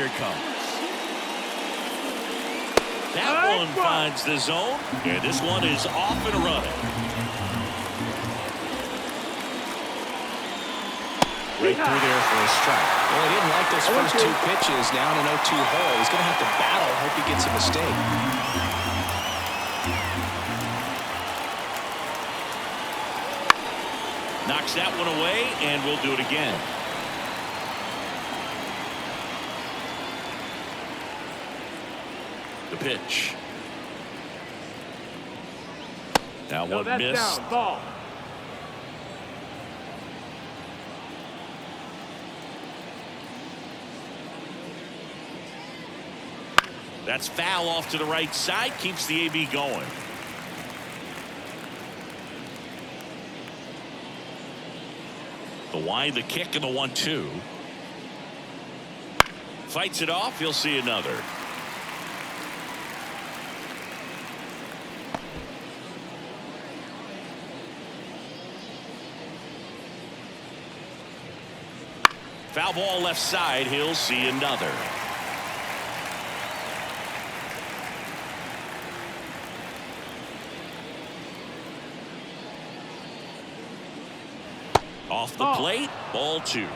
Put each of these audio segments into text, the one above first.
here it comes. That one finds the zone, and this one is off and running. Right through there for a strike. Well, he didn't like those first two pitches. Now in an 0-2 hole, he's going to have to battle. Hope he gets a mistake. Knocks that one away, and we'll do it again. The pitch. That one missed. Down, ball. That's foul off to the right side. Keeps the AB going. The wide, the kick, and the 1-2. Fights it off. He'll see another. Foul ball left side. He'll see another. Off the plate, ball 2.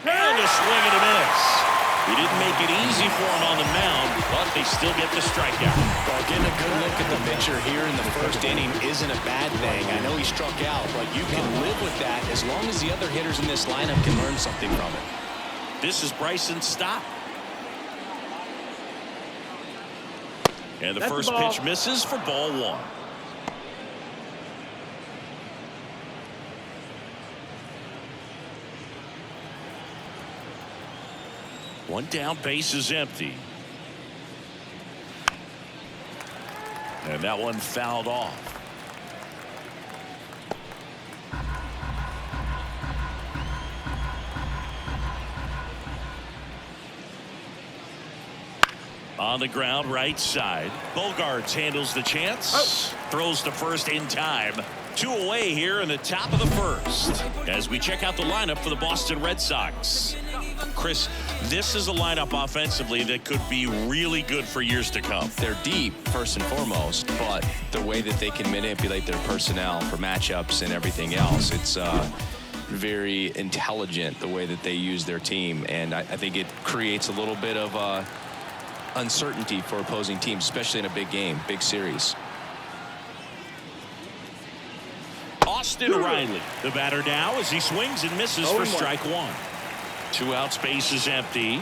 And a swing and a miss. He didn't make it easy for him on the mound, but they still get the strikeout. Well, getting a good look at the pitcher here in the first inning isn't a bad thing. I know he struck out, but you can live with that as long as the other hitters in this lineup can learn something from it. This is Bryson's stop. And the first pitch misses for ball 1. One down, base is empty. And that one fouled off. On the ground, right side. Bogarts handles the chance. Throws to first in time. 2 away here in the top of the first. As we check out the lineup for the Boston Red Sox. Chris, this is a lineup offensively that could be really good for years to come. They're deep, first and foremost, but the way that they can manipulate their personnel for matchups and everything else, it's very intelligent the way that they use their team. And I think it creates a little bit of uncertainty for opposing teams, especially in a big game, big series. Austin Riley, the batter now as he swings and misses for strike 1. 2 outs, base is empty.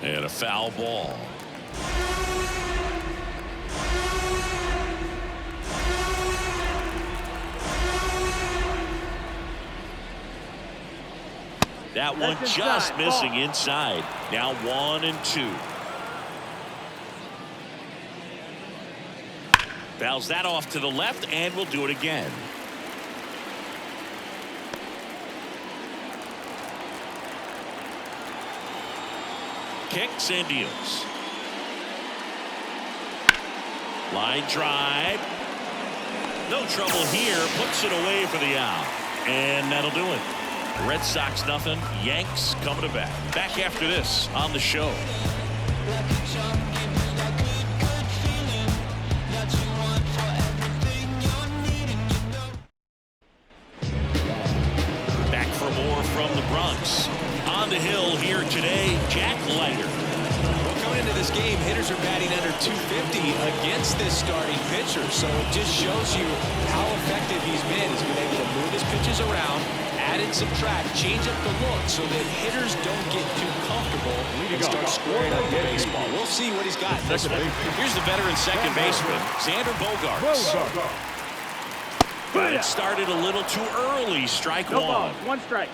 And a foul ball. That one just missing inside. Now 1-2. Fouls that off to the left, and we'll do it again. Kicks and deals. Line drive. No trouble here. Puts it away for the out. And that'll do it. Red Sox nothing. Yanks coming to bat. Back after this on the show. Back for more from the Bronx. On the hill here today, Jack Leiter. Well, coming into this game, hitters are batting under 250 against this starting pitcher. So it just shows you how effective he's been. He's been able to move his pitches around, add and subtract, change up the look so that hitters don't get too comfortable and start scoring up the baseball. We'll see what he's got. Here's the veteran second baseman, Xander Bogaerts. But it started a little too early. Strike 1. Ball, 1 strike.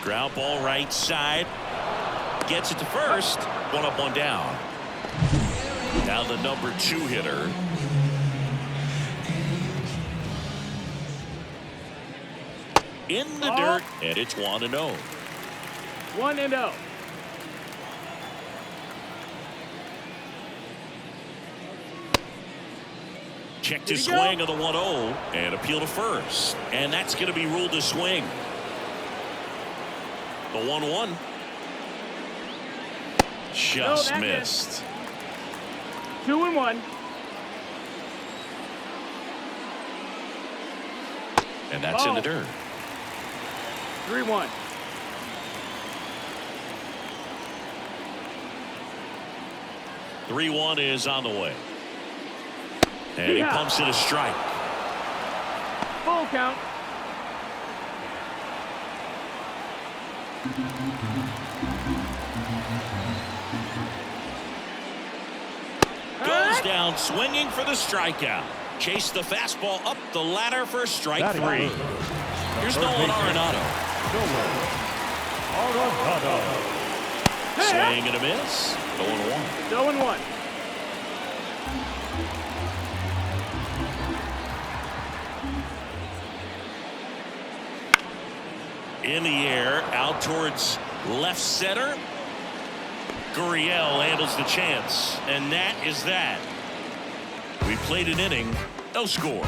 Ground ball right side. Gets it to first. 1 up, 1 down. Now the number 2 hitter. In the dirt, and it's 1-0. 1-0. Checked his swing of the 1-0 and appeal to first. And that's going to be ruled a swing. The 1-1. Just missed. 2-1. And that's in the dirt. 3-1. The 3-1 is on the way. And he pumps it a strike. Full count. Goes down swinging for the strikeout. Chase the fastball up the ladder for strike 3. Here's Nolan Arenado. Swing and a miss. 0-1. 0-1. In the air, out towards left center. Gurriel handles the chance, and that is that. We played an inning, no score.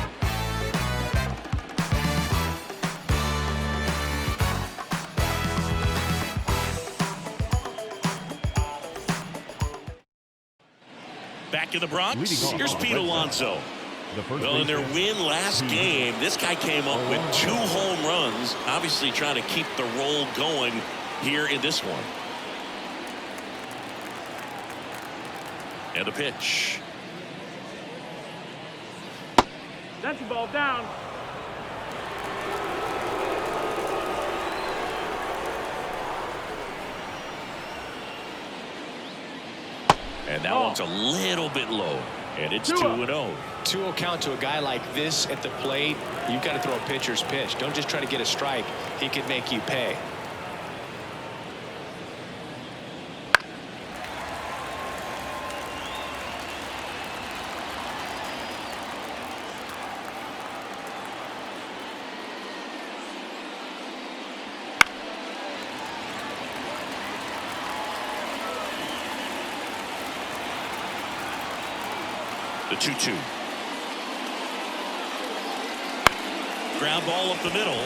Back in the Bronx, here's Pete Alonso. Well, in their win last game, this guy came up with 2 home runs, obviously trying to keep the roll going here in this one. And a pitch. That's the ball down. And that one's a little bit low. And it's 2-0. 2-0 count to a guy like this at the plate. You've got to throw a pitcher's pitch. Don't just try to get a strike. He could make you pay. The 2-2. Ground ball up the middle.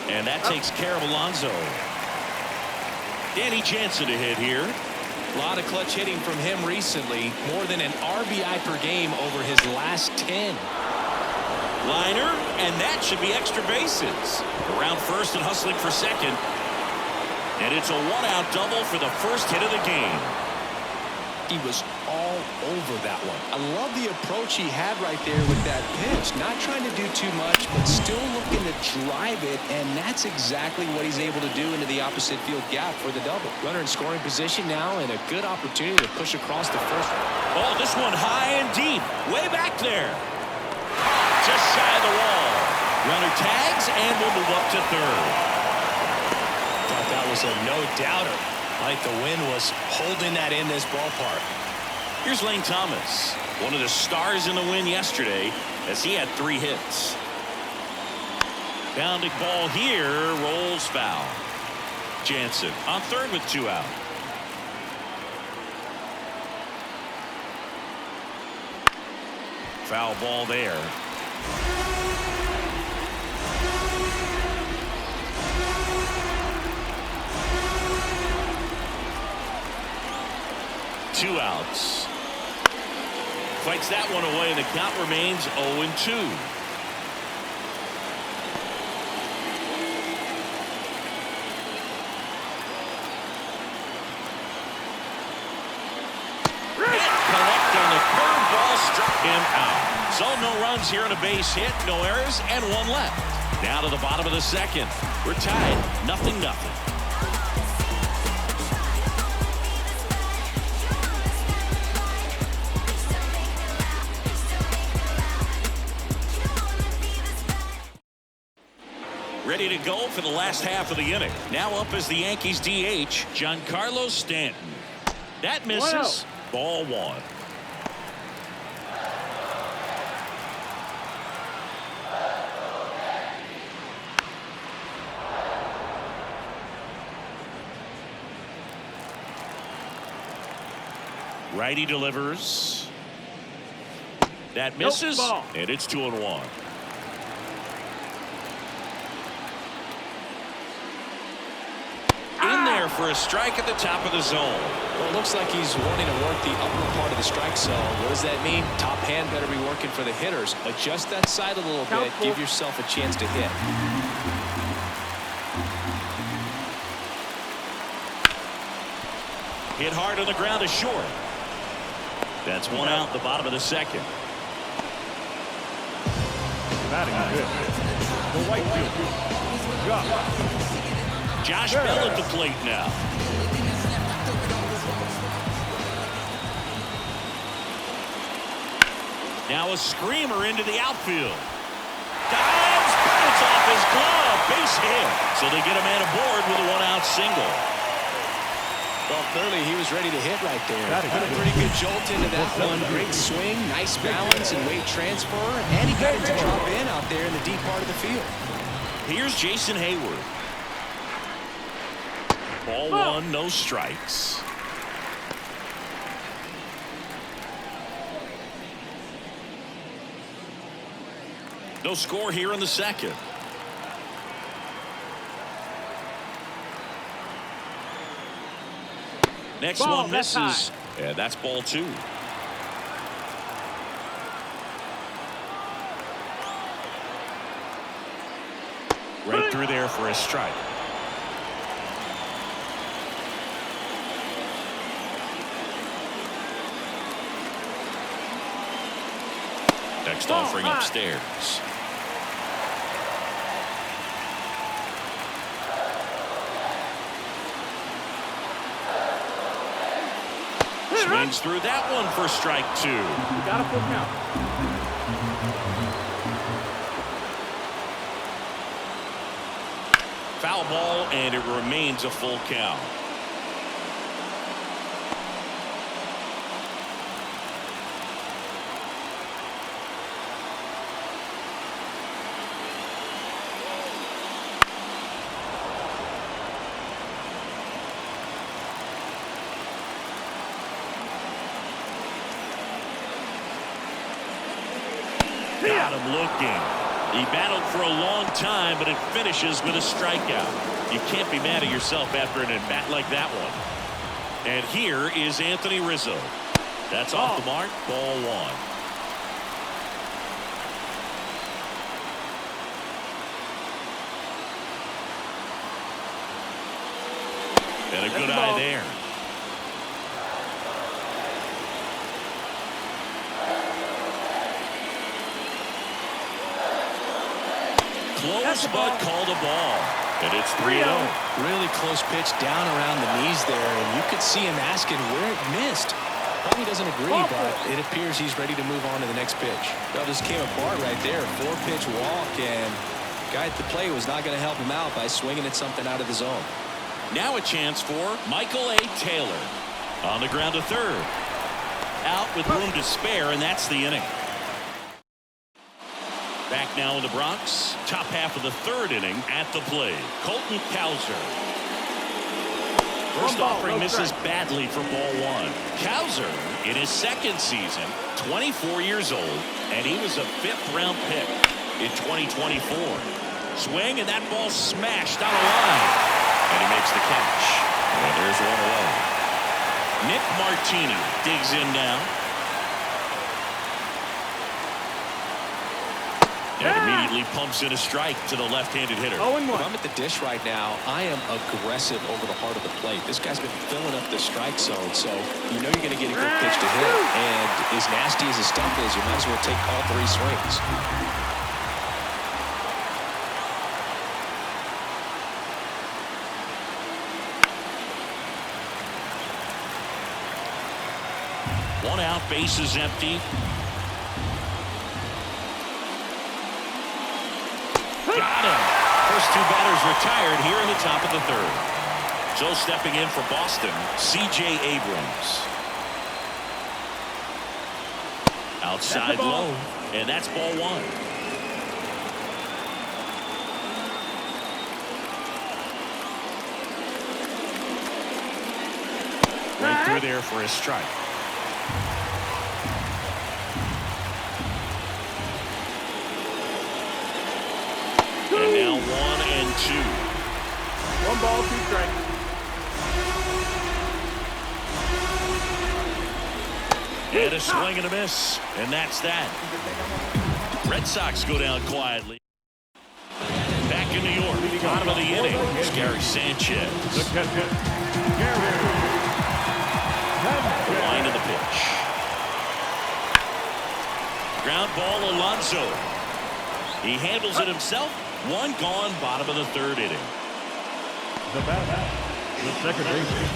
And that takes care of Alonso. Danny Jansen to hit here. A lot of clutch hitting from him recently. More than an RBI per game over his last 10. Liner, and that should be extra bases. Around first and hustling for second. And it's a 1-out double for the first hit of the game. He was all over that one. I love the approach he had right there with that pitch. Not trying to do too much, but still looking to drive it, and that's exactly what he's able to do into the opposite field gap for the double. Runner in scoring position now, and a good opportunity to push across the first. Oh, this one high and deep. Way back there. Just shy of the wall. Runner tags and will move up to third. Thought that was a no-doubter. Like the wind was holding that in this ballpark. Here's Lane Thomas, one of the stars in the win yesterday, as he had 3 hits. Bounding ball here, rolls foul. Jansen on third with 2 out. Foul ball there. Two outs. Fights that one away, and the count remains 0-2. Collect on the curveball, struck him out. So no runs here on a base hit, no errors, and 1 left. Down to the bottom of the second. We're tied, 0-0. Ready to go for the last half of the inning. Now up as the Yankees DH, Giancarlo Stanton. That misses. Ball one. Righty delivers. That misses. And it's 2-1. In there for a strike at the top of the zone. Well, it looks like he's wanting to work the upper part of the strike zone. What does that mean? Top hand better be working for the hitters. Adjust that side a little bit. Give yourself a chance to hit. Hit hard on the ground is short. That's one out the bottom of the second. Batting good. The right field. Josh Bell at the plate now. Now a screamer into the outfield. Dives, but it's off his glove. Base hit. So they get a man aboard with a one-out single. Well, clearly he was ready to hit right there. Put a pretty good jolt into that one. Great swing, nice balance and weight transfer. And he got it to drop in out there in the deep part of the field. Here's Jason Hayward. Ball one, no strikes. No score here in the second. Next one misses. And that's ball two. Right through there for a strike. Next offering upstairs. Swings through that one for strike two. Got a full count. Foul ball, and it remains a full count. Got him looking. He battled for a long time, but it finishes with a strikeout. You can't be mad at yourself after an at-bat like that one. And here is Anthony Rizzo. That's off the mark. Ball one. And a good eye there. Close, but called a ball. And it's 3-0. Really close pitch down around the knees there, and you could see him asking where it missed. Probably doesn't agree, but it appears he's ready to move on to the next pitch. Well, this came apart right there. 4-pitch walk, and the guy at the plate was not going to help him out by swinging at something out of the zone. Now a chance for Michael A. Taylor. On the ground to third. Out with room to spare, and that's the inning. Back now in the Bronx. Top half of the third inning at the plate. Colton Cowser. First offering misses badly for ball one. Cowser in his second season, 24 years old, and he was a 5th-round pick in 2024. Swing, and that ball smashed on a line. And he makes the catch. And there's one away. Nick Martini digs in now. And immediately pumps in a strike to the left-handed hitter. If I'm at the dish right now, I am aggressive over the heart of the plate. This guy's been filling up the strike zone, so you know you're going to get a good pitch to hit. And as nasty as his stuff is, you might as well take all 3 swings. One out, bases empty. Got him. First 2 batters retired here in the top of the third. So stepping in for Boston, C.J. Abrams. Outside low, and that's ball one. Right through there for a strike. And now 1-2. 1 ball, 2 strikes. And a swing and a miss. And that's that. Red Sox go down quietly. Back in New York. Bottom of the inning. It's Gary Sanchez. Line of the pitch. Ground ball, Alonso. He handles it himself. 1 gone, bottom of the 3rd inning. The batter, the second baseman.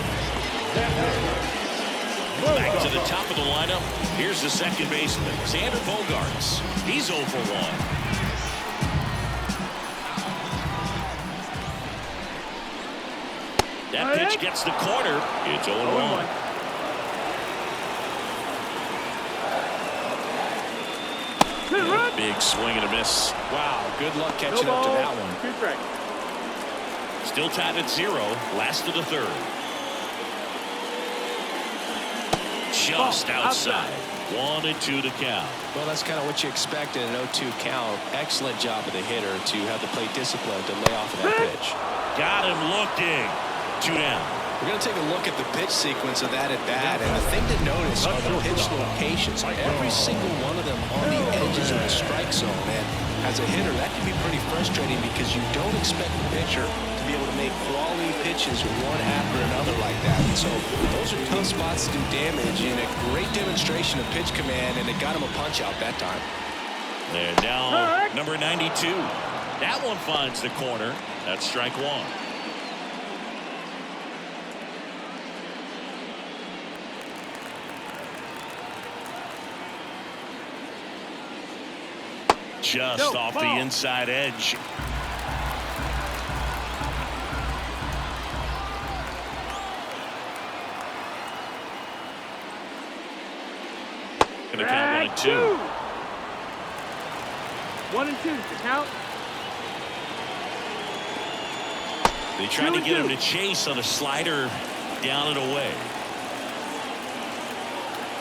Back to the top of the lineup. Here's the second baseman, Xander Bogaerts. He's 0 for 1. That pitch gets the corner. It's 0-1. Big swing and a miss. Wow, good luck catching up to that one. 2 strikes. Still tied at 0. Last of the 3rd. Just outside. 1-2 to count. Well, that's kind of what you expect in an 0-2 count. Excellent job of the hitter to have the plate discipline to lay off of that pitch. Got him looking. 2 down. We're going to take a look at the pitch sequence of that at bat, and the thing to notice are the pitch locations. Every single one of them on the edges of the strike zone. And as a hitter, that can be pretty frustrating because you don't expect the pitcher to be able to make quality pitches one after another like that. And so those are tough spots to do damage, and a great demonstration of pitch command, and it got him a punch out that time. And now number 92. That one finds the corner. That's strike 1. Just off the inside edge. Gonna count 1-2. 1-2 to count. They tried to get him to chase on a slider down and away.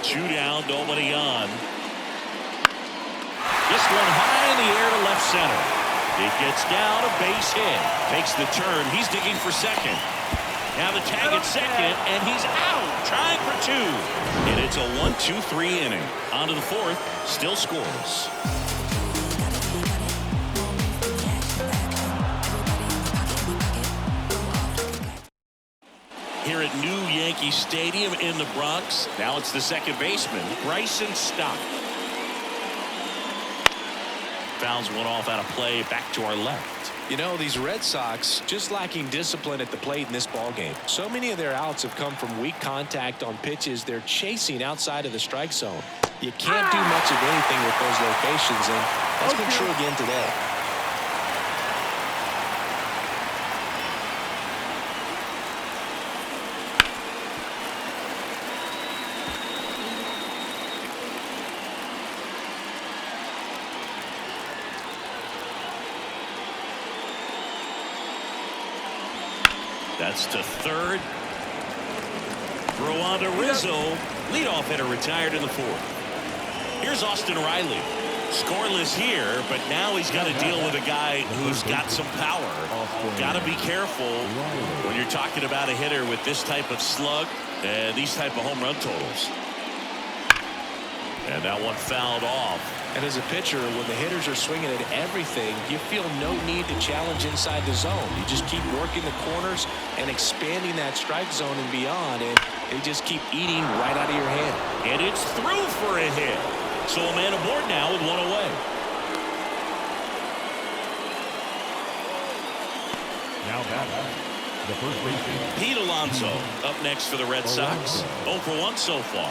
2 down, nobody on. This one high in the air to left center. It gets down, a base hit. Takes the turn. He's digging for second. Now the tag at second, and he's out. Trying for 2. And it's a 1-2-3 inning. On to the 4th. Still scores. Here at New Yankee Stadium in the Bronx. Now it's the second baseman, Bryson Stott. Fouls one off out of play, back to our left. You know, these Red Sox just lacking discipline at the plate in this ballgame. So many of their outs have come from weak contact on pitches they're chasing outside of the strike zone. You can't do much of anything with those locations, and that's been true again today. That's to 3rd. Throw on to Rizzo. Leadoff hitter retired in the 4th. Here's Austin Riley. Scoreless here, but now he's got to deal with a guy who's got some power. Got to be careful when you're talking about a hitter with this type of slug and these type of home run totals. And that one fouled off. And as a pitcher, when the hitters are swinging at everything, you feel no need to challenge inside the zone. You just keep working the corners and expanding that strike zone and beyond, and they just keep eating right out of your hand. And it's through for a hit. So a man aboard now with 1 away. Now batting, the first baseman, Pete Alonso up next for the Red Sox. 0 for 1 so far.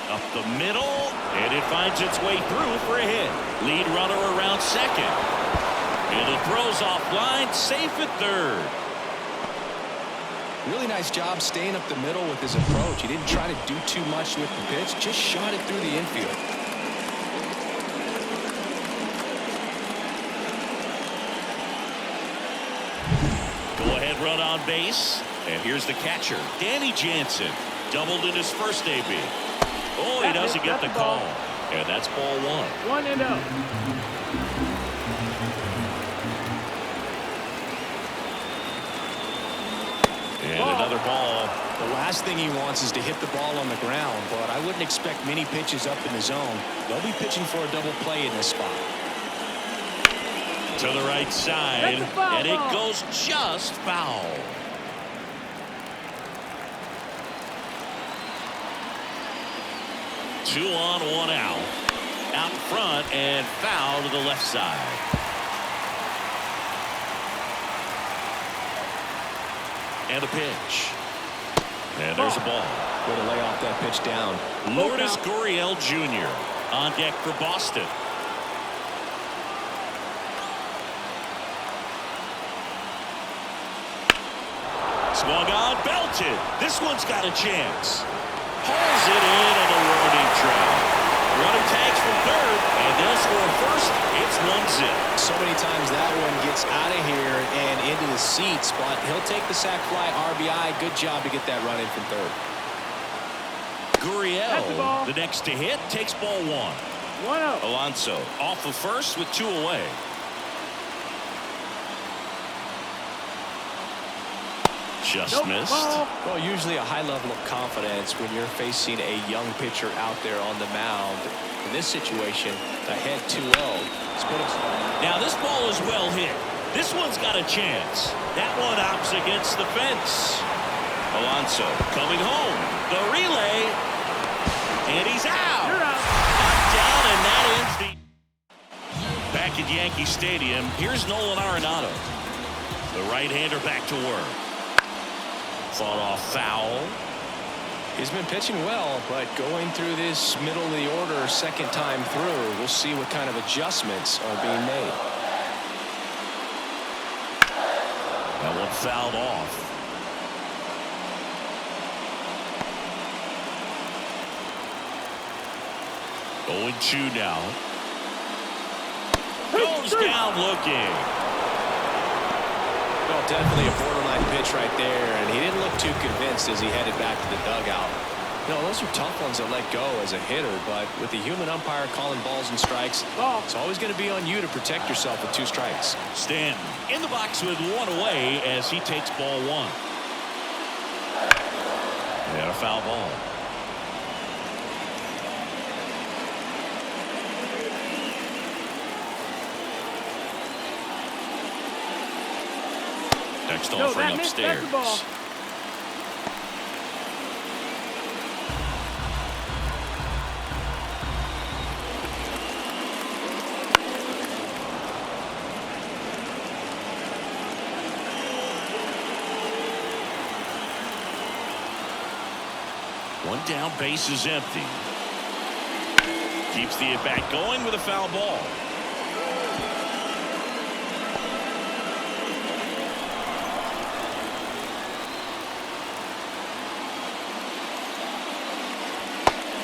Up the middle, and it finds its way through for a hit. Lead runner around second. And the throw's offline, safe at third. Really nice job staying up the middle with his approach. He didn't try to do too much with the pitch, just shot it through the infield. Go-ahead run on base. And here's the catcher, Danny Jansen. Doubled in his first AB. Oh, he doesn't get the call. And that's ball one. 1-0. And another ball. The last thing he wants is to hit the ball on the ground, but I wouldn't expect many pitches up in the zone. They'll be pitching for a double play in this spot. To the right side, and it goes just foul. Two on, one out. Out in front and foul to the left side. And a pitch. And there's a ball. Way to lay off that pitch down. Lourdes Gurriel Jr. on deck for Boston. Swung on, belted. This one's got a chance. Hauls it in on the warning track. Runner tags from third, and they'll score first. It's 1-0. So many times that one gets out of here and into the seats, but he'll take the sac fly RBI. Good job to get that run in from third. Gurriel, the next to hit, takes ball one. 1-0. Alonso off of first with two away. Just missed. Well, usually a high level of confidence when you're facing a young pitcher out there on the mound. In this situation, ahead 2-0. Now this ball is well hit. This one's got a chance. That one opts against the fence. Alonso coming home. The relay. And he's out. Knocked down, and that ends the... Back at Yankee Stadium, here's Nolan Arenado. The right-hander back to work. Fought off foul. He's been pitching well, but going through this middle of the order second time through, we'll see what kind of adjustments are being made. That one fouled off. Going 2 now. Goes down looking. Well, definitely a borderline pitch right there, and he didn't look too convinced as he headed back to the dugout. You know, those are tough ones to let go as a hitter, but with the human umpire calling balls and strikes, it's always going to be on you to protect yourself with 2 strikes. Stanton in the box with 1 away as he takes ball 1. And a foul ball. Next offering upstairs. One down, base is empty. Keeps the at-bat going with a foul ball.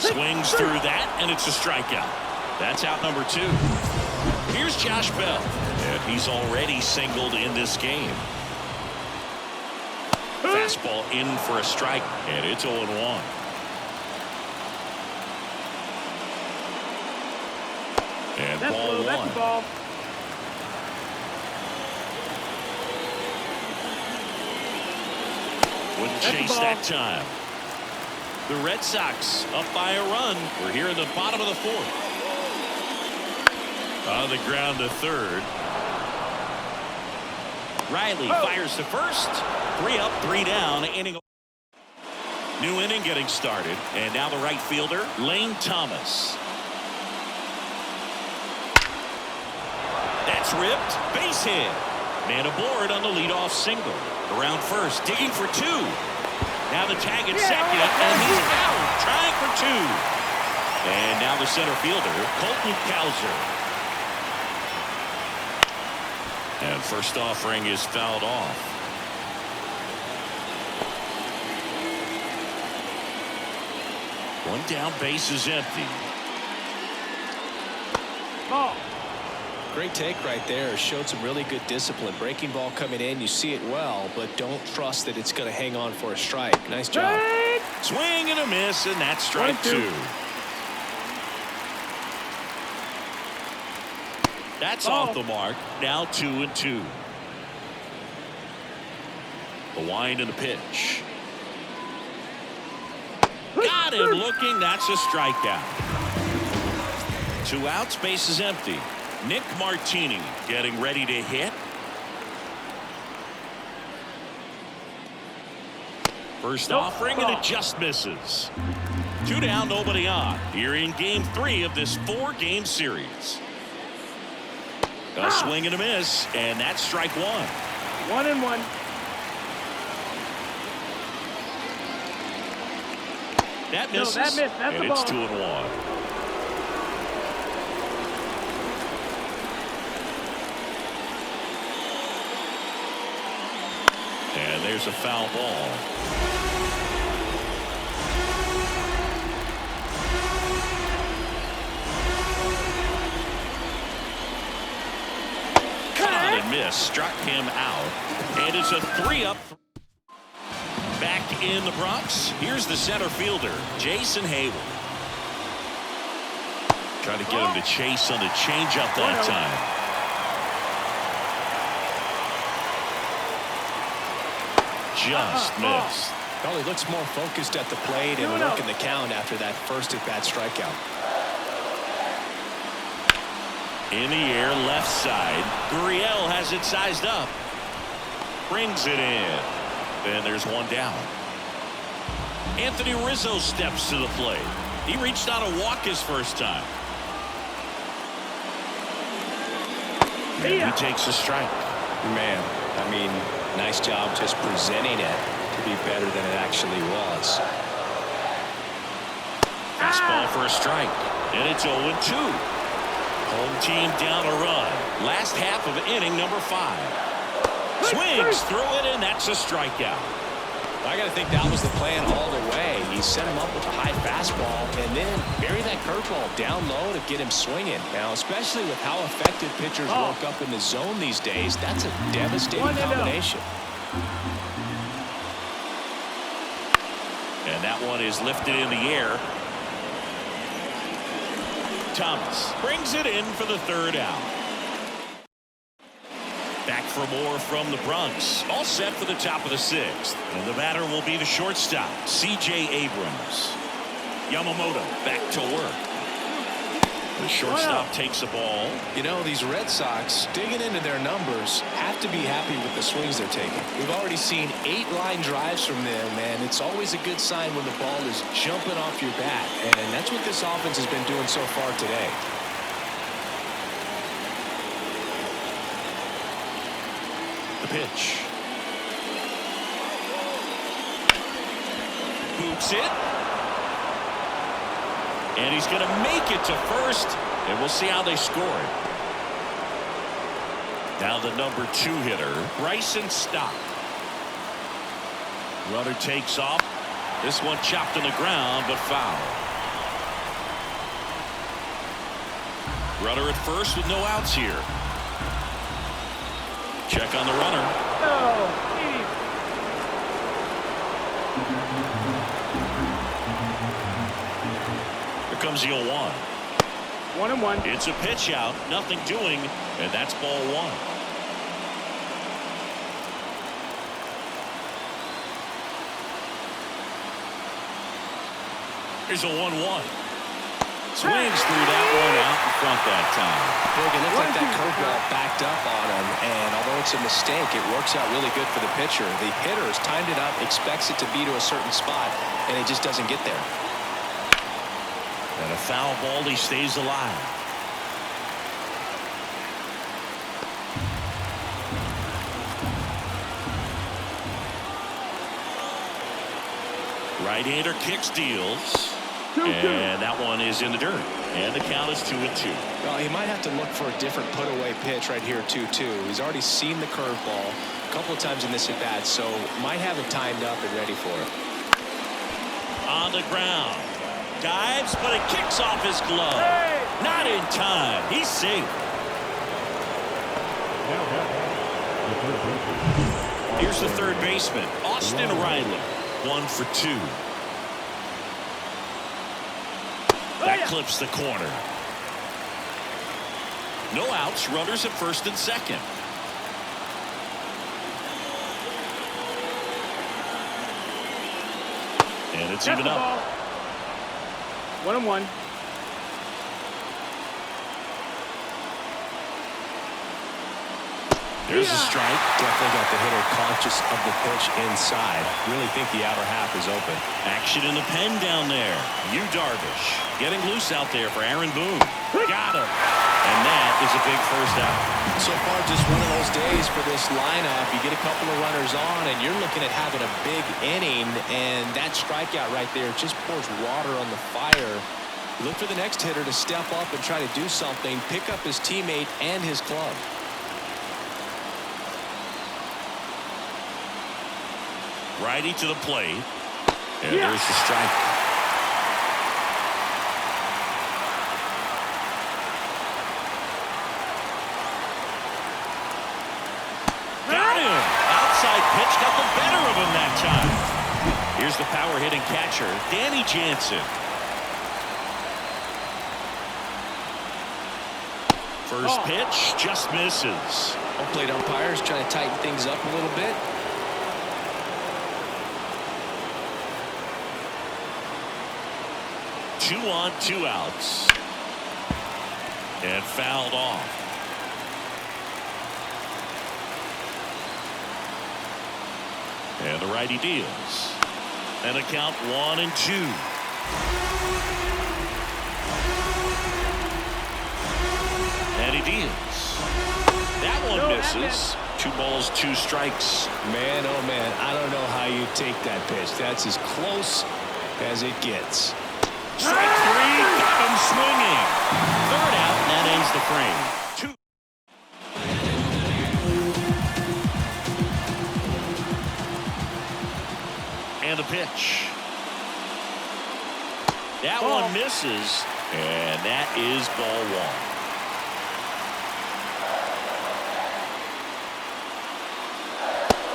Swings through that, and it's a strikeout. That's out number 2. Here's Josh Bell, and he's already singled in this game. Fastball in for a strike, and it's 0-1. And ball 1. Wouldn't chase that time. The Red Sox up by a run. We're here in the bottom of the 4th. On the ground to third. Riley fires to first. 3 up, 3 down. Inning. New inning getting started. And now the right fielder, Lane Thomas. That's ripped. Base hit. Man aboard on the leadoff single. Around first, digging for 2. Now the tag at second, and he's out, trying for 2. And now the center fielder, Colton Cowser. And first offering is fouled off. One down, base is empty. Ball. Great take right there. Showed some really good discipline. Breaking ball coming in, you see it well, but don't trust that it's going to hang on for a strike. Nice job. Swing and a miss, and that's strike 2. That's off the mark. Now 2-2. The wind and the pitch. Got him looking. That's a strikeout. 2 outs, base is empty. Nick Martini getting ready to hit. First offering, and it just misses. 2 down, nobody on. Here in game 3 of this 4-game series. A swing and a miss, and that's strike 1. 1-1. That misses, that missed. That's and the it's ball. 2-1. And there's a foul ball. Caught and missed, struck him out, and it's a 3-up. Back in the Bronx, here's the center fielder, Jason Hayward. Trying to get him to chase on the changeup that time. Just missed. Well, he looks more focused at the plate and working the count after that first at-bat strikeout. In the air, left side. Gurriel has it sized up. Brings it in. And there's 1 down. Anthony Rizzo steps to the plate. He reached out to walk his first time. And he takes a strike. Man, I mean, nice job just presenting it to be better than it actually was. Fastball for a strike. And it's 0-2. Home team down a run. Last half of inning number 5. Swings through it, and that's a strikeout. I got to think that was the plan all the way. He set him up with a high fastball and then bury that curveball down low to get him swinging. Now, especially with how effective pitchers work up in the zone these days, that's a devastating combination. And that one is lifted in the air. Thomas brings it in for the 3rd out. Back for more from the Bronx. All set for the top of the 6th. And the batter will be the shortstop, C.J. Abrams. Yamamoto back to work. The shortstop takes a ball. You know, these Red Sox, digging into their numbers, have to be happy with the swings they're taking. We've already seen 8 line drives from them, and it's always a good sign when the ball is jumping off your bat. And that's what this offense has been doing so far today. The pitch. Boots it. And he's going to make it to first. And we'll see how they score it. Now the number 2 hitter, Bryson Stott. Runner takes off. This one chopped on the ground, but foul. Runner at first with no outs here. Check on the runner. Here comes the 0-1. 1-1. It's a pitch out, nothing doing, and that's ball 1. Here's a 1-1. Swings through that one out in front that time. Look, it looked like that curveball backed up on him, and although it's a mistake, it works out really good for the pitcher. The hitter has timed it up, expects it to be to a certain spot, and it just doesn't get there. And a foul ball, he stays alive. Right-hander kicks, deals. And that one is in the dirt. And the count is 2-2. Well, he might have to look for a different put-away pitch right here, 2-2. He's already seen the curveball a couple of times in this at-bat, so might have it timed up and ready for it. On the ground. Dives, but it kicks off his glove. Not in time. He's safe. Here's the third baseman, Austin Riley. 1 for 2. That clips the corner. No outs, runners at first and second. And it's even up. 1-1. There's a strike. Definitely got the hitter conscious of the pitch inside. Really think the outer half is open. Action in the pen down there. Yu Darvish getting loose out there for Aaron Boone. Got him. And that is a big first out. So far, just one of those days for this lineup. You get a couple of runners on, and you're looking at having a big inning, and that strikeout right there just pours water on the fire. Look for the next hitter to step up and try to do something, pick up his teammate and his club. Righty to the plate. And there's the strike. Got him. Outside pitch got the better of him that time. Here's the power hitting catcher, Danny Jansen. First pitch just misses. Home plate umpires trying to tighten things up a little bit. Two on, 2 outs. And fouled off. And the righty deals. And a count 1-2. And he deals. That one misses. 2 balls, 2 strikes. Man, oh man, I don't know how you take that pitch. That's as close as it gets. Strike 3, got him swinging. Third out, and that ends the frame. 2. And the pitch. That one misses, and that is ball 1.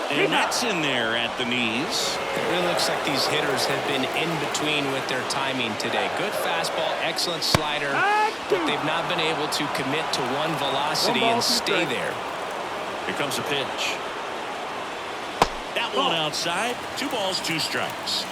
And that's in there at the knees. It really looks like these hitters have been in between with their timing today. Good fastball, excellent slider, but they've not been able to commit to one velocity and stay there. Here comes a pitch. That one outside. 2 balls, 2 strikes.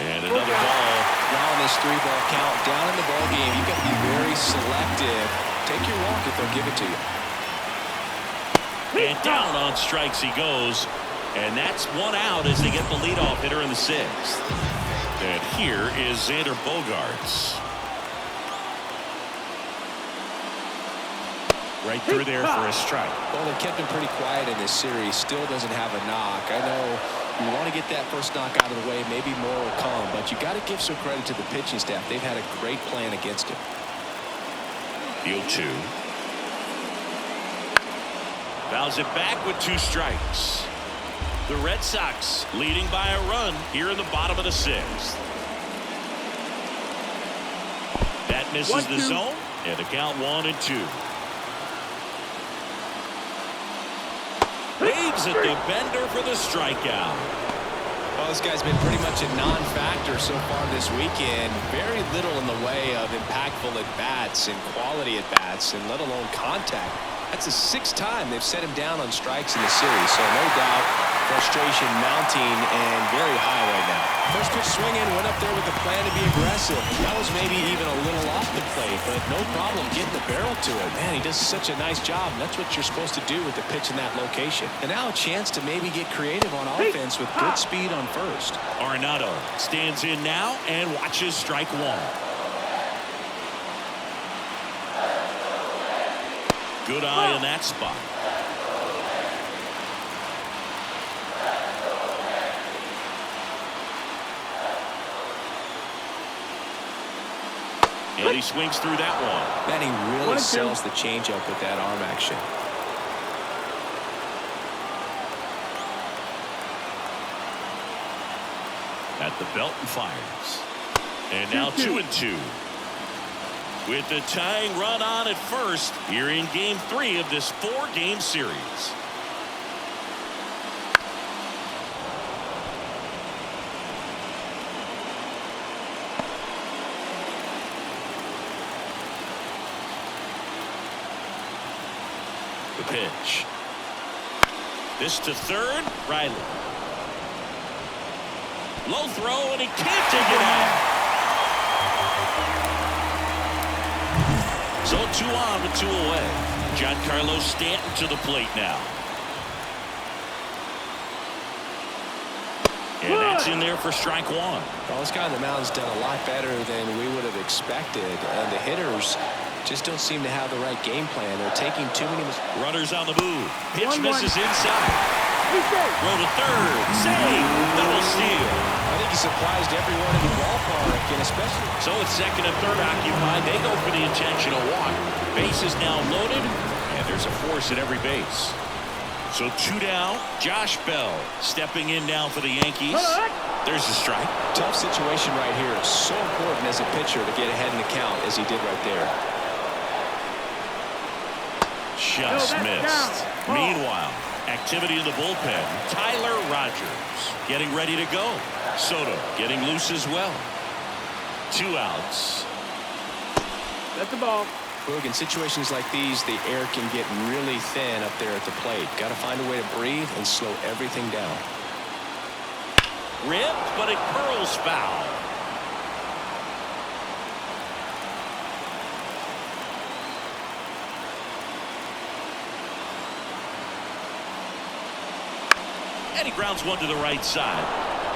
And another ball. Now in this 3-ball count, down in the ball game, you've got to be very selective. Take your walk if they'll give it to you. And down on strikes he goes. And that's 1 out as they get the leadoff hitter in the 6th. And here is Xander Bogaerts. Right through there for a strike. Well, they kept him pretty quiet in this series. Still doesn't have a knock. I know you want to get that first knock out of the way. Maybe more will come, but you got to give some credit to the pitching staff. They've had a great plan against him. The 0-2. Fouls it back with 2 strikes. The Red Sox leading by a run here in the bottom of the 6th. That misses the zone, and the count 1-2. Waves at the bender for the strikeout. Well, this guy's been pretty much a non-factor so far this weekend. Very little in the way of impactful at-bats and quality at-bats, and let alone contact. That's the 6th time they've set him down on strikes in the series, so no doubt frustration mounting and very high right now. First pitch swinging, went up there with the plan to be aggressive. That was maybe even a little off the plate, but no problem getting the barrel to it. Man, he does such a nice job, and that's what you're supposed to do with the pitch in that location. And now a chance to maybe get creative on offense with good speed on first. Arenado stands in now and watches strike 1. Good eye in that spot. And he swings through that one. Man, he really sells the changeup with that arm action. At the belt and fires. And now 2-2. With the tying run on at first, here in game 3 of this 4-game series. The pitch. This to third, Riley. Low throw, and he can't take it out. So 2 on with 2 away. Giancarlo Stanton to the plate now. And that's in there for strike 1. Well, this guy on the mound's done a lot better than we would have expected, and the hitters just don't seem to have the right game plan. They're taking too many. Runners on the move. Pitch misses inside. Throw to third. Save. Double steal. I think he surprised everyone in the ballpark, and especially. So it's second and third occupied. They go for the intentional walk. Base is now loaded, and there's a force at every base. So 2 down. Josh Bell stepping in now for the Yankees. There's a strike. Tough situation right here. It's so important as a pitcher to get ahead in the count as he did right there. Just missed. Meanwhile, activity in the bullpen. Tyler Rogers getting ready to go. Soto getting loose as well. 2 outs. That's the ball. Look, in situations like these, the air can get really thin up there at the plate. Got to find a way to breathe and slow everything down. Ripped, but it curls foul. And he grounds one to the right side.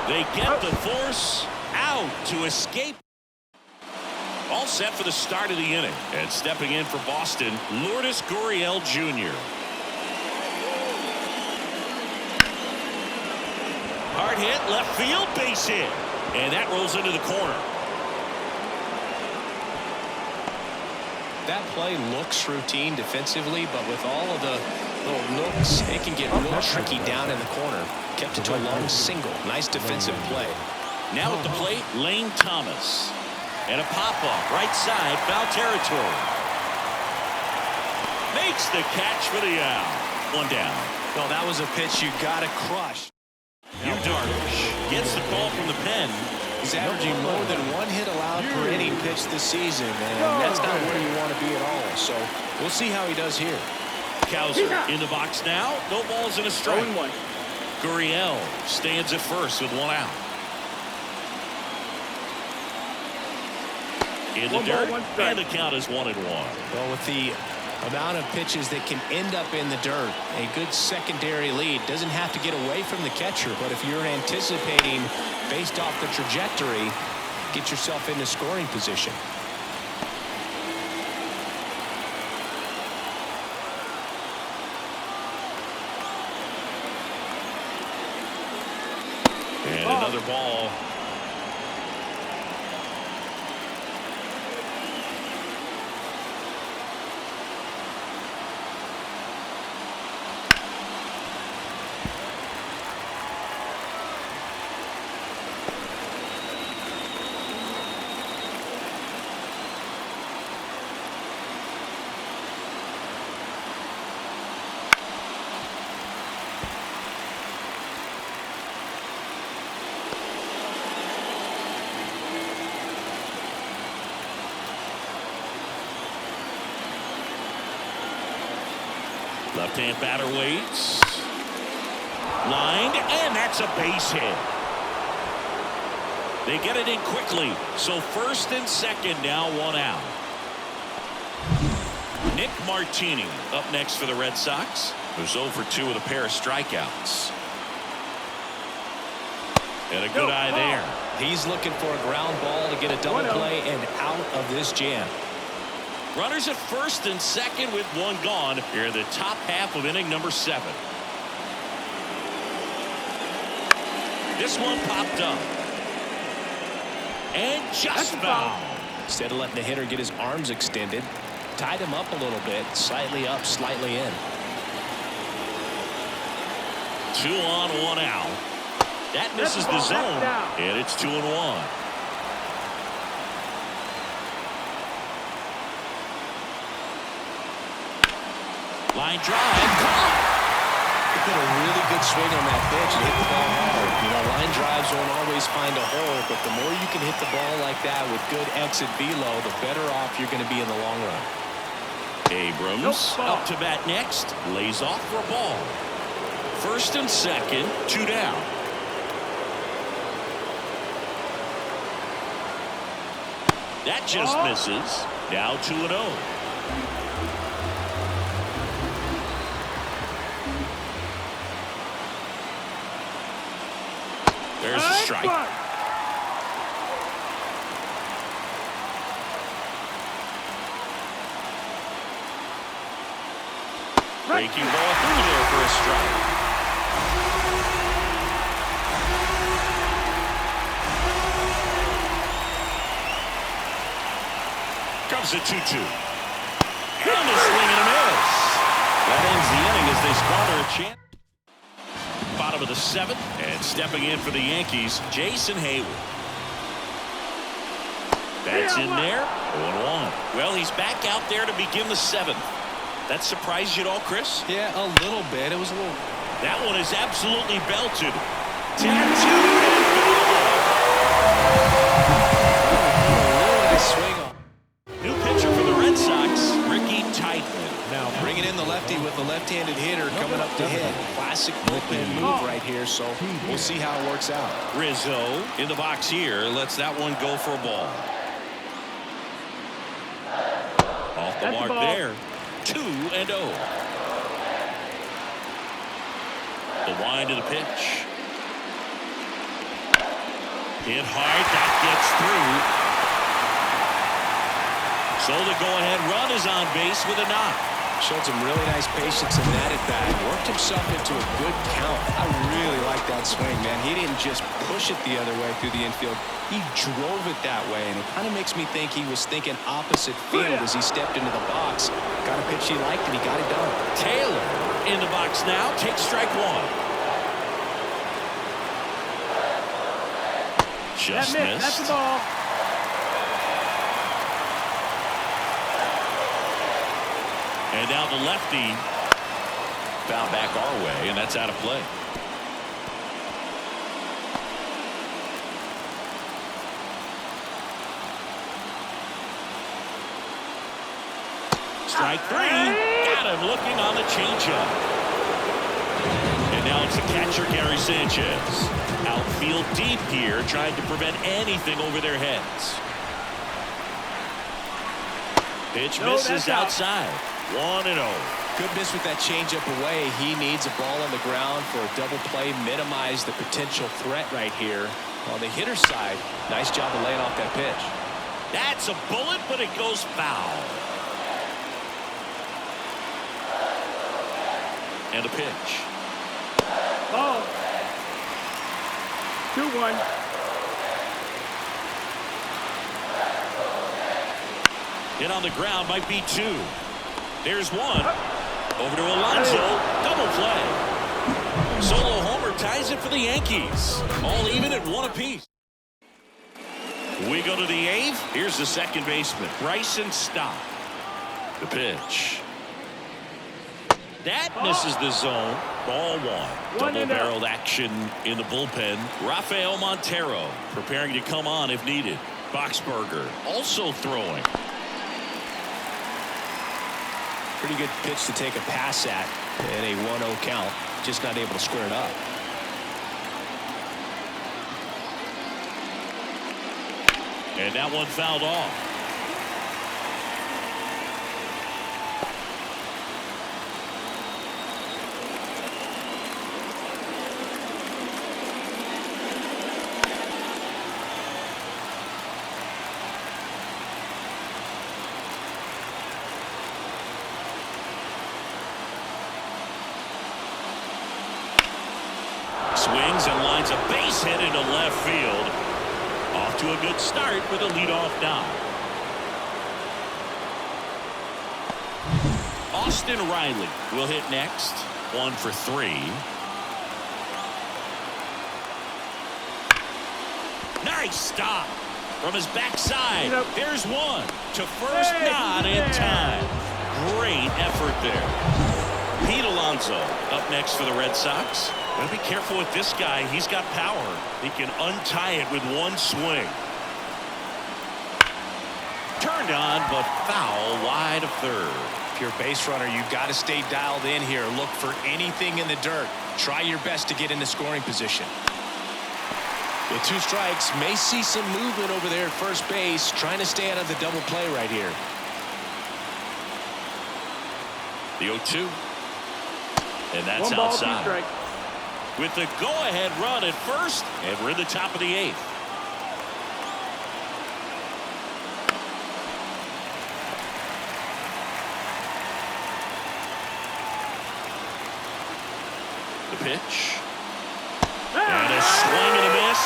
They get the force out to escape. All set for the start of the inning. And stepping in for Boston, Lourdes Gurriel Jr. Hard hit, left field, base hit. And that rolls into the corner. That play looks routine defensively, but with all of the little nooks, it can get real tricky down in the corner. Kept it to a long single. Nice defensive play. Now at the plate, Lane Thomas. And a pop-up, right side, foul territory. Makes the catch for the out. 1 down. Well, that was a pitch you got to crush. Yu Darvish gets the call from the pen. He's averaging more than 1 hit allowed per inning pitched this season, and that's not where you want to be at all. So we'll see how he does here. Cowser in the box now. No balls and a strike. Gurriel stands at first with 1 out. In the dirt, and the count is 1-1. Well, with the amount of pitches that can end up in the dirt, a good secondary lead doesn't have to get away from the catcher, but if you're anticipating based off the trajectory, get yourself into scoring position. And another ball. Left-hand batter waits. Lined, and that's a base hit. They get it in quickly. So first and second, now 1 out. Nick Martini up next for the Red Sox, who's 0 for 2 with a pair of strikeouts. And a good eye there. He's looking for a ground ball to get a double play and out of this jam. Runners at first and second with one gone here in the top half of inning number 7. This one popped up. And just foul. Instead of letting the hitter get his arms extended, tied him up a little bit, slightly up, slightly in. 2 on, 1 out. That misses the zone, and it's 2-1. Line drive. He put a really good swing on that pitch and hit the ball hard. You know, line drives won't always find a hole, but the more you can hit the ball like that with good exit velo, the better off you're going to be in the long run. Abrams up to bat next. Lays off for a ball. First and second, 2 down. That just misses. Now 2-0. There's a strike. Breaking ball through there for a strike. Comes a 2-2. And a swing and a miss. That ends the inning as they squander a chance. Bottom of the 7th, and stepping in for the Yankees, Jason Hayward. That's in there. 0-1. Well, he's back out there to begin the 7th. That surprised you at all, Chris? Yeah, a little bit. It was a little. That one is absolutely belted. Tattooed and Nice swing on. new pitcher for the Red Sox, Ricky Titleman. Now bringing in the lefty with the left-handed hitter coming up to hit. Classic bullpen move right here, so we'll see how it works out. Rizzo in the box here lets that one go for a ball. Off the mark there. 2-0. The wind of the pitch. Hit hard. That gets through. So the go-ahead run is on base with a knock. Showed some really nice patience in that at bat. Worked himself into a good count. I really like that swing, man. He didn't just push it the other way through the infield. He drove it that way, and it kind of makes me think he was thinking opposite field as he stepped into the box. Got a pitch he liked, and he got it done. Taylor in the box now. Takes strike 1. Just missed. That's the ball. And now the lefty fouled back our way, and that's out of play. Strike 3. Got him looking on the changeup. And now it's the catcher, Gary Sanchez. Outfield deep here, trying to prevent anything over their heads. Pitch misses outside. 1-0. Good miss with that changeup away. He needs a ball on the ground for a double play. Minimize the potential threat right here. On the hitter's side, nice job of laying off that pitch. That's a bullet, but it goes foul. And a pitch. Ball. 2-1. Hit on the ground, might be 2. There's 1. Over to Alonso. Double play. Solo homer ties it for the Yankees. All even at 1 apiece. We go to the 8th. Here's the second baseman, Bryson Stott. The pitch. That misses the zone. Ball 1. Double-barreled action in the bullpen. Rafael Montero preparing to come on if needed. Boxberger also throwing. Pretty good pitch to take a pass at in a 1-0 count. Just not able to square it up. And that one fouled off. Swings and lines a base hit into left field. Off to a good start with a leadoff knock. Austin Riley will hit next. 1 for 3. Nice stop from his backside. Here's one to first, not in time. Great effort there. Pete Alonso up next for the Red Sox. Gotta be careful with this guy. He's got power. He can untie it with one swing. Turned on, but foul wide of third. If you're a base runner, you've got to stay dialed in here. Look for anything in the dirt. Try your best to get into scoring position. With 2 strikes, may see some movement over there at first base, trying to stay out of the double play right here. The 0-2. And that's outside. With the go-ahead run at first, and we're in the top of the 8th. The pitch. And a swing and a miss.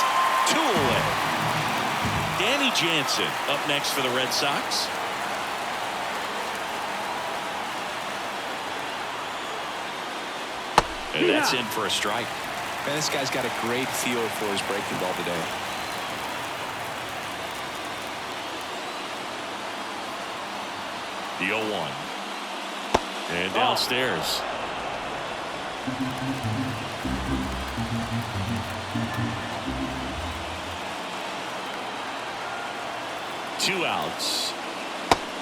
2 away. Danny Jansen up next for the Red Sox. And that's in for a strike. Man, this guy's got a great feel for his breaking ball today. The 0-1. And downstairs. Two outs.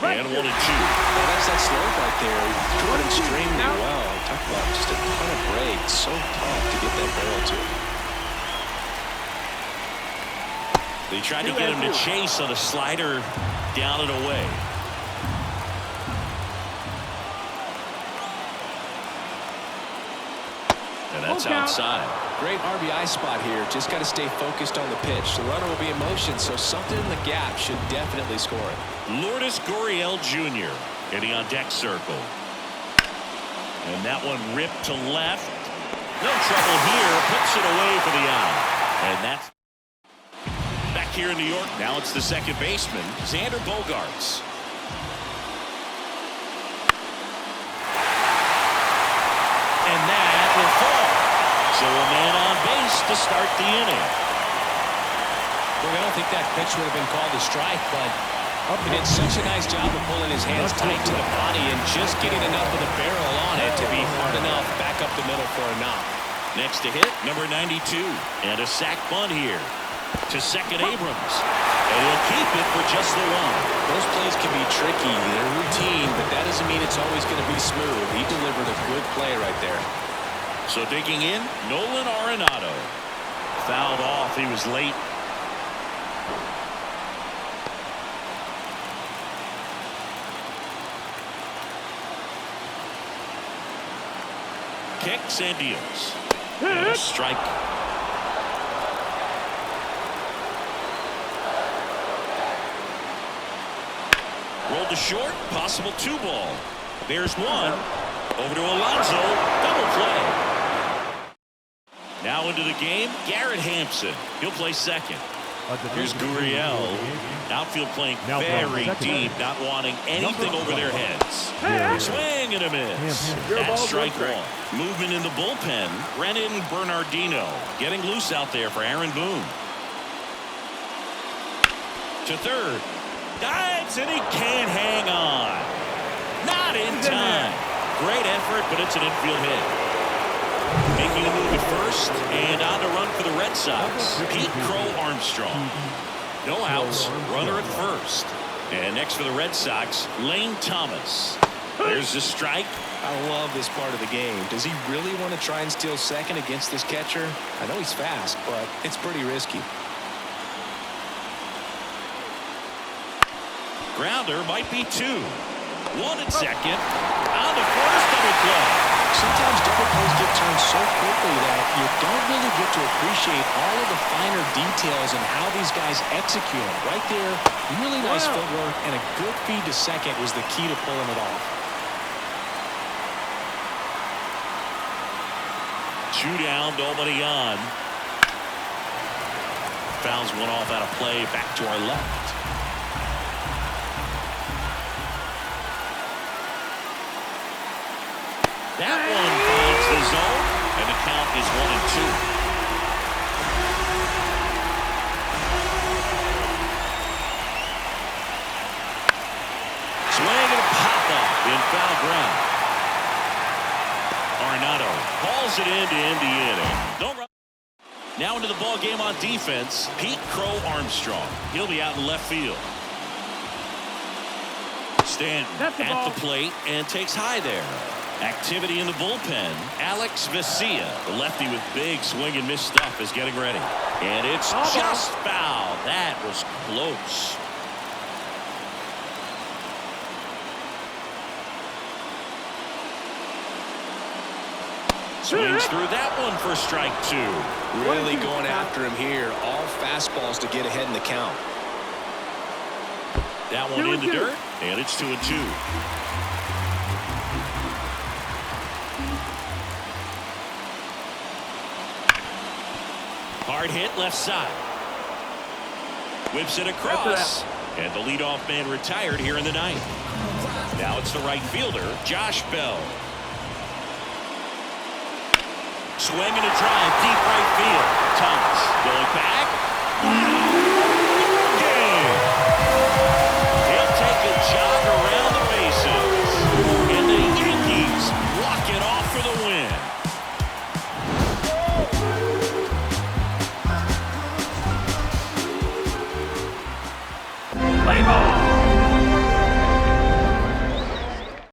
And 1-2. Well, that's that slope right there. He threw it extremely well. Talk about just a ton of breaks. So tough to get that barrel to. They tried to get him to chase on a slider down and away. And that's outside. Great RBI spot here. Just got to stay focused on the pitch. The runner will be in motion, so something in the gap should definitely score it. Lourdes Gurriel Jr. hitting on deck circle. And that one ripped to left. No trouble here. Puts it away for the out. And that's back here in New York. Now it's the second baseman, Xander Bogaerts. And that will fall. So a man on base to start the inning. Well, I don't think that pitch would have been called a strike, but he did such a nice job of pulling his hands tight to the body and just getting enough of the barrel on it to be hard enough back up the middle for a knock. Next to hit, number 92. And a sac bunt here to second Abrams. And he'll keep it for just the 1. Those plays can be tricky. They're routine, but that doesn't mean it's always going to be smooth. He delivered a good play right there. So digging in, Nolan Arenado. Fouled off. He was late. Kicks and deals. And a strike. Rolled to short. Possible 2 ball. There's one. Over to Alonso. Double play. Now into the game, Garrett Hampson. He'll play second. Here's Gurriel. Outfield playing very deep, not wanting anything over their heads. Swing and a miss. That's strike 1. Movement in the bullpen. Brennan Bernardino getting loose out there for Aaron Boone. To third. Dives and he can't hang on. Not in time. Great effort, but it's an infield hit. Making a move at first and on to run for the Red Sox. Pete Crow Armstrong. No outs. Runner at first. And next for the Red Sox, Lane Thomas. There's the strike. I love this part of the game. Does he really want to try and steal second against this catcher? I know he's fast, but it's pretty risky. Grounder might be 2. 1 at second. On to first, double play. Sometimes double plays get turned so quickly that you don't really get to appreciate all of the finer details and how these guys execute them. Right there, really nice footwork, and a good feed to second was the key to pulling it off. Two down, nobody on. Fouls one off out of play. Back to our left. That one finds the zone, and the count is 1-2. Swing and a pop-up in foul ground. Arenado hauls it in to end the inning. Don't run. Now into the ball game on defense, Pete Crow Armstrong. He'll be out in left field. Stanton at the plate and takes high there. Activity in the bullpen. Alex Vesia, the lefty with big swing and miss stuff, is getting ready. And it's just foul. That was close. Swings through that one for strike two. Really going after him here. All fastballs to get ahead in the count. That one in the dirt, and it's 2-2. Hard hit left side. Whips it across, and the leadoff man retired here in the ninth. Now it's the right fielder, Josh Bell. Swing and a drive, deep right field. Thomas going back. Game. He'll take a jog around the bases. And the Yankees walk it off for the win. Play ball.